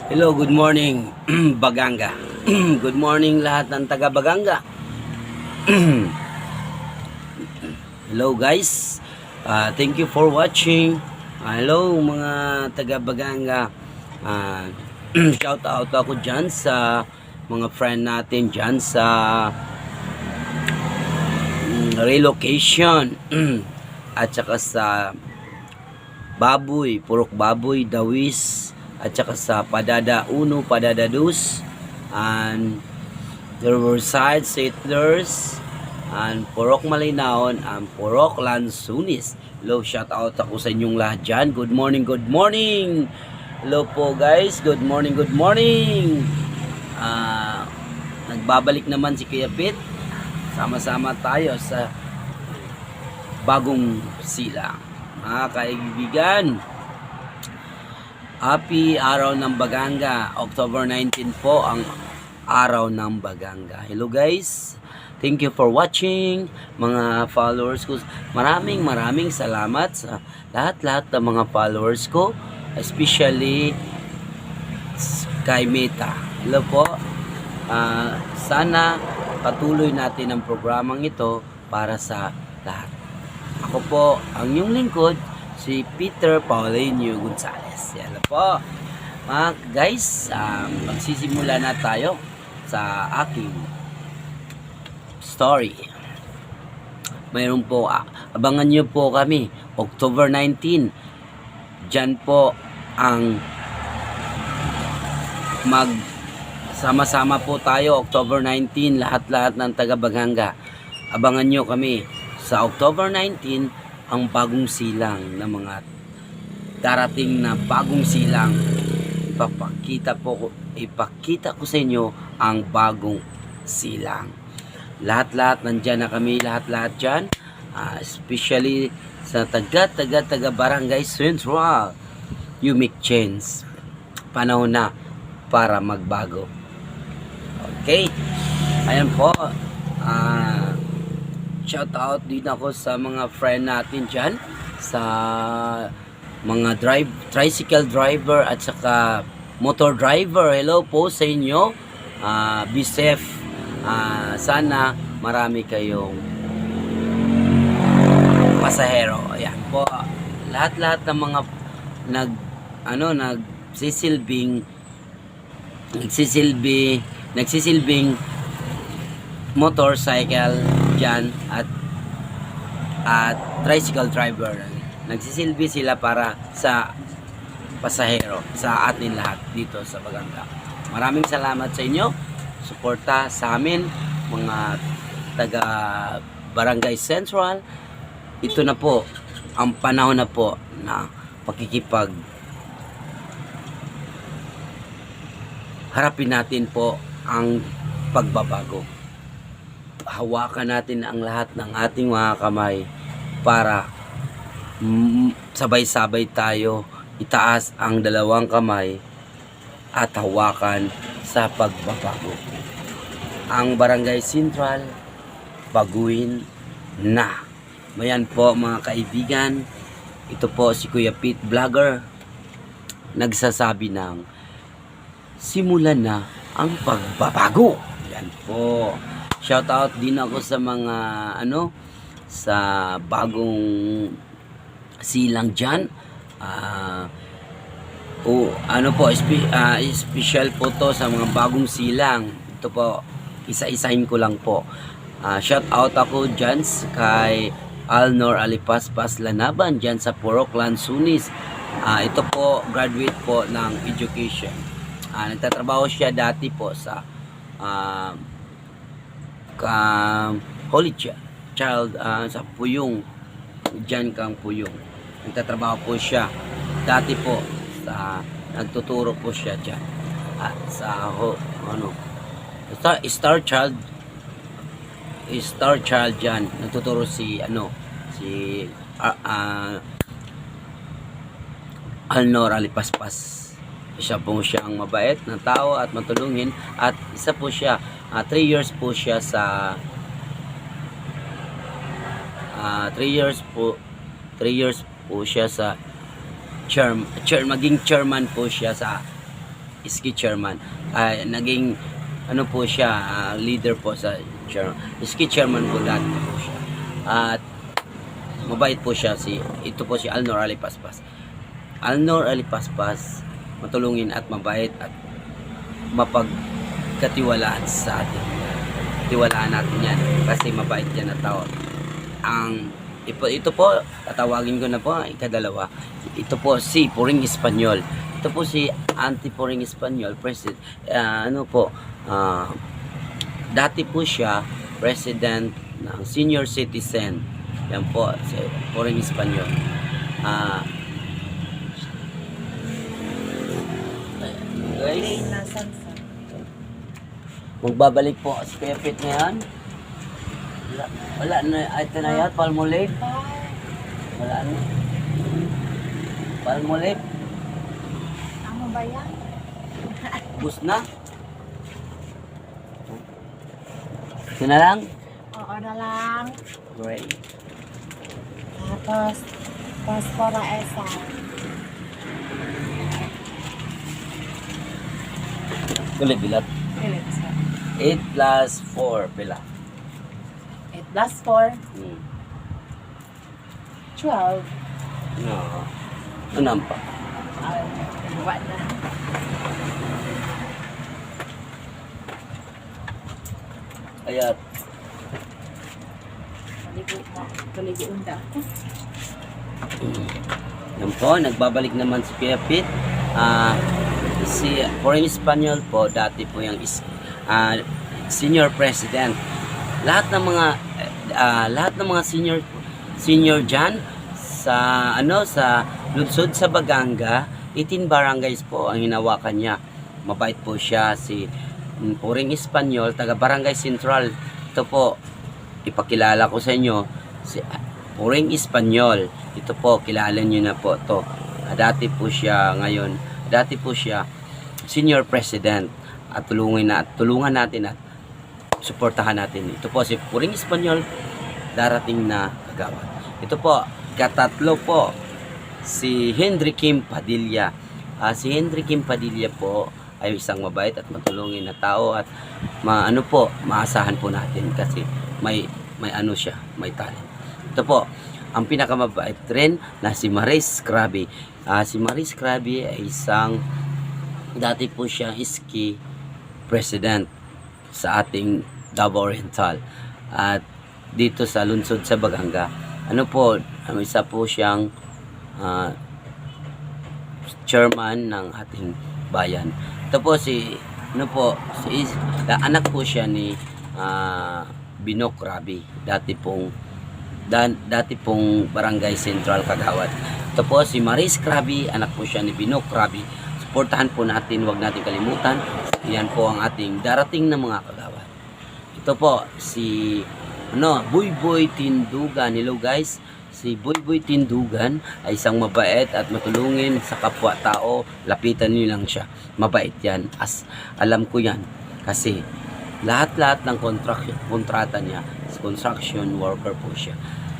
Hello, good morning, Baganga. Good morning lahat ng taga Baganga. Hello guys. Thank you for watching. Hello mga taga Baganga. Uh, Shout out ako dyan sa mga friend natin dyan sa relocation at saka sa baboy, purok baboy, dawis, at saka sa Padada 1, Padada 2, and Riverside Settlers, and Purok Malinaon, and Purok Lansunis. Hello, shout out ako sa inyong lahat dyan. Good morning, good morning. Hello po guys, good morning, good morning. Nagbabalik naman si Kuya Pit. Sama-sama tayo sa bagong silang. Mga kaibigan, happy araw ng Baganga. October 19 po ang araw ng Baganga. Hello guys, thank you for watching mga followers ko. Maraming salamat sa lahat ng mga followers ko, especially kay Meta. Hello po. Sana patuloy natin ang programang ito para sa lahat. Ako po ang inyong lingkod, si Peter Paulinho Gonzales. Yan po. Mga guys, magsisimula na tayo sa aking story. Mayroon po, abangan nyo po kami, October 19. Diyan po ang sama-sama po tayo, October 19, lahat-lahat ng taga Baganga. Abangan nyo kami sa October 19, ang bagong silang ng mga darating na bagong silang. Ipakita ko sa inyo ang bagong silang. Lahat-lahat nandyan na kami, lahat-lahat dyan, especially sa taga Barangay Central. You make change. Panahon na para magbago. Okay, ayan po. Shout out din ako sa mga friend natin dyan, sa mga tricycle driver at saka motor driver. Hello po sa inyo. Be safe. Sana marami kayong pasahero. Ayan po. Lahat-lahat ng mga nagsisilbing motorcycle dyan at tricycle driver. Nagsisilbi sila para sa pasahero, sa atin lahat dito sa Baganga. Maraming salamat sa inyo. Suporta sa amin, mga taga Barangay Central. Ito na po ang panahon na po na pakikipag harapin natin po ang pagbabago. Hawakan natin ang lahat ng ating mga kamay para sabay-sabay tayo itaas ang dalawang kamay at hawakan sa pagbabago. Ang Barangay Central, baguhin na. Mayan po mga kaibigan. Ito po si Kuya Pete Vlogger, nagsasabi ng simulan na ang pagbabago. Yan po. Shout out din ako sa mga sa bagong silang dyan. Special po to sa mga bagong silang. Ito po, isa-isahin ko lang po. Shout out ako dyan kay Alnor Alipaspas Lanaban dyan sa Purok Lansunis. Ito po, graduate po ng education. Nagtatrabaho siya dati po sa Holy Child sa Puyong, dyan kang Puyong. Nagtatrabaho po siya dati po sa, nagtuturo po siya dyan sa Star Child dyan. Nagtuturo si Alnor Alipaspas. Isa po siyang mabait na tao at matulungin, at isa po siya 3 years po siya sa 3 years po siya sa maging chairman po siya sa iski chairman. Naging ano po siya, leader po sa chairman. Iski chairman po dati po siya. At mabait po siya, ito po si Alnor Alipaspas. Alnor Alipaspas, matulungin at mabait at mapagkatiwalaan sa atin. Tiwalaan natin yan kasi mabait yan na tao. Ito po, tatawagin ko na po, ikadalawa. Ito po si Puring Espanyol. Ito po si Anti-Puring Espanyol, President. Dati po siya, President ng Senior Citizen. Yan po, si Puring Espanyol. Guys, magbabalik po si Kuya Pit ngayon. Wala na, ito na yan, Palmolive. Wala na. Palmolive. Ano ba yan? Bus na. Ito na lang. Oo na lang. Great. Tapos, Pospora Esa. Kulit bilat. Pilit siya. 8 plus 4 pila. 8 plus 4, 12. No. Ano pa? Buwa na. Ayat. Kaligi unda. Yan po, nagbabalik naman si Kuya Pit. Si Puring Espanyol po, dati po yung senior president. Lahat ng mga senior diyan sa sa lungsod sa Baganga, 18 barangays po ang hinawakan niya. Mabait po siya, si Puring Espanyol, taga Barangay Central. Ito po, ipakilala ko sa inyo, si Puring Espanyol. Ito po, kilala niyo na po to. Dati po siya senior president, at tulungan natin at suportahan natin. Ito po si Puring Espanyol, darating na kagawad. Ito po, katatlo po, si Henry Kim Padilla. Si Henry Kim Padilla po ay isang mabait at matulungin na tao at maasahan po natin kasi may siya, may talent. Ito po, ang pinakamabait rin na si Maris Krabi. Si Maris Krabi ay dati po siya iski president sa ating Davao Oriental at dito sa lungsod sa Baganga. Isa po siyang chairman ng ating bayan. Ito po anak po siya ni Binok Krabi, dati pong Barangay Central Kagawad. Ito po si Maris Krabi, anak po siya ni Binok Krabi. Suportahan po natin, huwag natin kalimutan. Yan po ang ating darating na mga kagawad. Ito po si Boyboy Tindugan. Hello guys. Si Boyboy Tindugan ay isang mabait at matulungin sa kapwa-tao. Lapitan niyo lang siya. Mabait yan. Alam ko yan. Kasi lahat-lahat ng kontrata niya, construction worker po siya.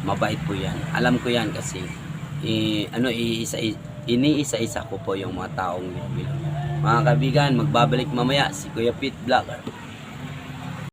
Mabait po yan. Alam ko yan kasi iniisa-isa ko po yung mga taong bilang. Mga kaibigan, magbabalik mamaya si Kuya Pit Vlogger.